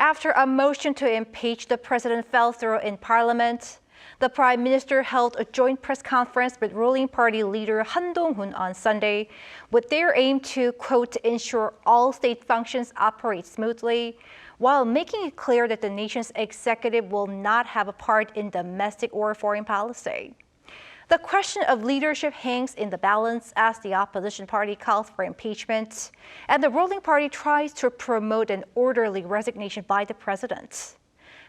After a motion to impeach the president fell through in Parliament, the Prime Minister held a joint press conference with ruling party leader Han Dong-hoon on Sunday with their aim to, quote, ensure all state functions operate smoothly, while making it clear that the nation's executive will not have a part in domestic or foreign policy. The question of leadership hangs in the balance as the opposition party calls for impeachment, and the ruling party tries to promote an orderly resignation by the president.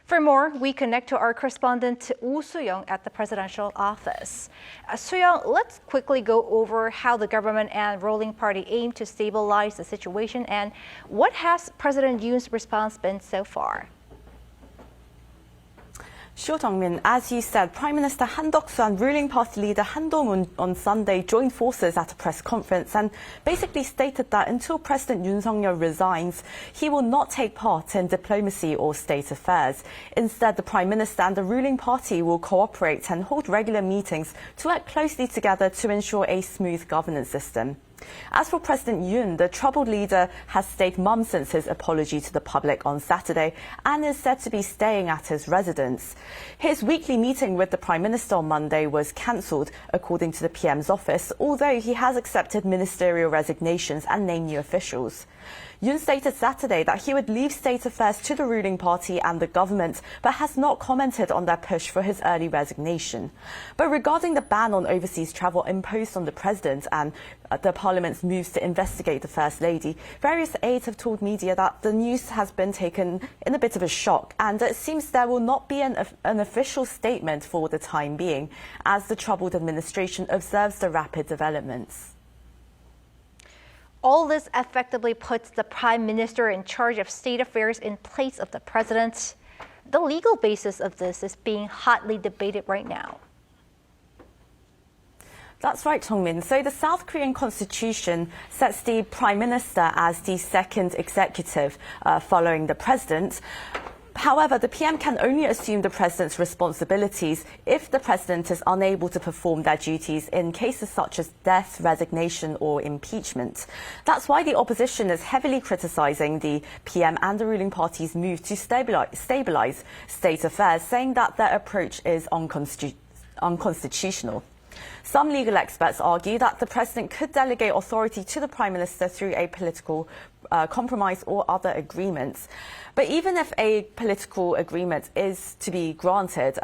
For more, we connect to our correspondent Oh Soo-young at the presidential office. Sooyoung, let's quickly go over how the government and ruling party aim to stabilize the situation, and what has President Yoon's response been so far? Sure, Jungmin. As you said, Prime Minister Han Duck-soo and ruling party leader Han Dong-hoon on Sunday joined forces at a press conference and basically stated that until President Yoon Suk Yeol resigns, he will not take part in diplomacy or state affairs. Instead, the Prime Minister and the ruling party will cooperate and hold regular meetings to work closely together to ensure a smooth governance system. As for President Yoon, the troubled leader has stayed mum since his apology to the public on Saturday and is said to be staying at his residence. His weekly meeting with the Prime Minister on Monday was cancelled, according to the PM's office, although he has accepted ministerial resignations and named new officials. Yoon stated Saturday that he would leave state affairs to the ruling party and the government, but has not commented on their push for his early resignation. But regarding the ban on overseas travel imposed on the president and the parliament's moves to investigate the First Lady, various aides have told media that the news has been taken in a bit of a shock, and it seems there will not be an official statement for the time being, as the troubled administration observes the rapid developments. All this effectively puts the Prime Minister in charge of state affairs in place of the president. The legal basis of this is being hotly debated right now. That's right, Jungmin. So the South Korean constitution sets the Prime Minister as the second executive following the president. However, the PM can only assume the president's responsibilities if the president is unable to perform their duties in cases such as death, resignation or impeachment. That's why the opposition is heavily criticising the PM and the ruling party's move to stabilise state affairs, saying that their approach is unconstitutional. Some legal experts argue that the president could delegate authority to the Prime Minister through a political compromise or other agreements. But even if a political agreement is to be granted,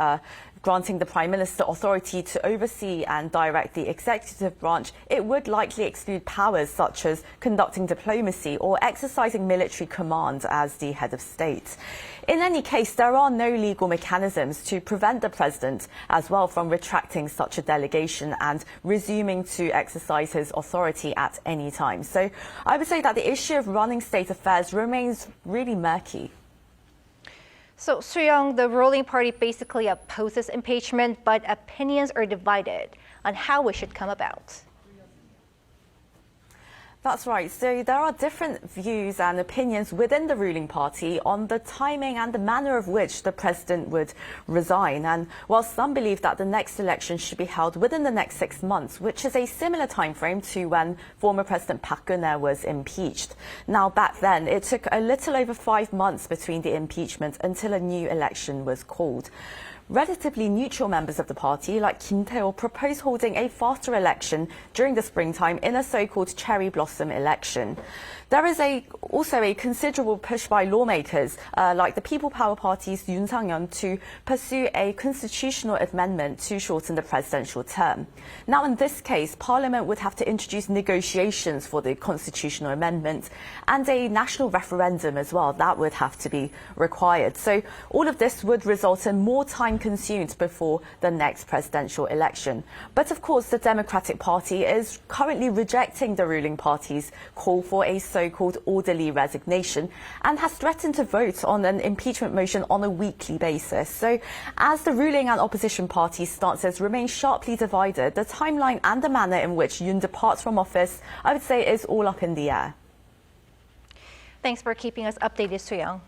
granting the Prime Minister authority to oversee and direct the executive branch, it would likely exclude powers such as conducting diplomacy or exercising military command as the head of state. In any case, there are no legal mechanisms to prevent the president as well from retracting such a delegation and resuming to exercise his authority at any time. So I would say that the issue of running state affairs remains really murky. So, Sooyoung, the ruling party basically opposes impeachment, but opinions are divided on how it should come about. That's right. So there are different views and opinions within the ruling party on the timing and the manner of which the president would resign. And while some believe that the next election should be held within the next 6 months, which is a similar time frame to when former President Park Geun-hye was impeached. Now, back then, it took a little over 5 months between the impeachment until a new election was called. Relatively neutral members of the party, like Kim Tae-ho, propose holding a faster election during the springtime in a so-called cherry blossom election. There is also a considerable push by lawmakers, like the People Power Party's Yoon Sang-yeon, to pursue a constitutional amendment to shorten the presidential term. Now, in this case, Parliament would have to introduce negotiations for the constitutional amendment and a national referendum as well. That would have to be required. So all of this would result in more time consumed before the next presidential election. But of course, the Democratic Party is currently rejecting the ruling party's call for a so-called orderly resignation and has threatened to vote on an impeachment motion on a weekly basis. So as the ruling and opposition parties' stances remain sharply divided, the timeline and the manner in which Yoon departs from office, I would say, is all up in the air. Thanks for keeping us updated, Sooyoung.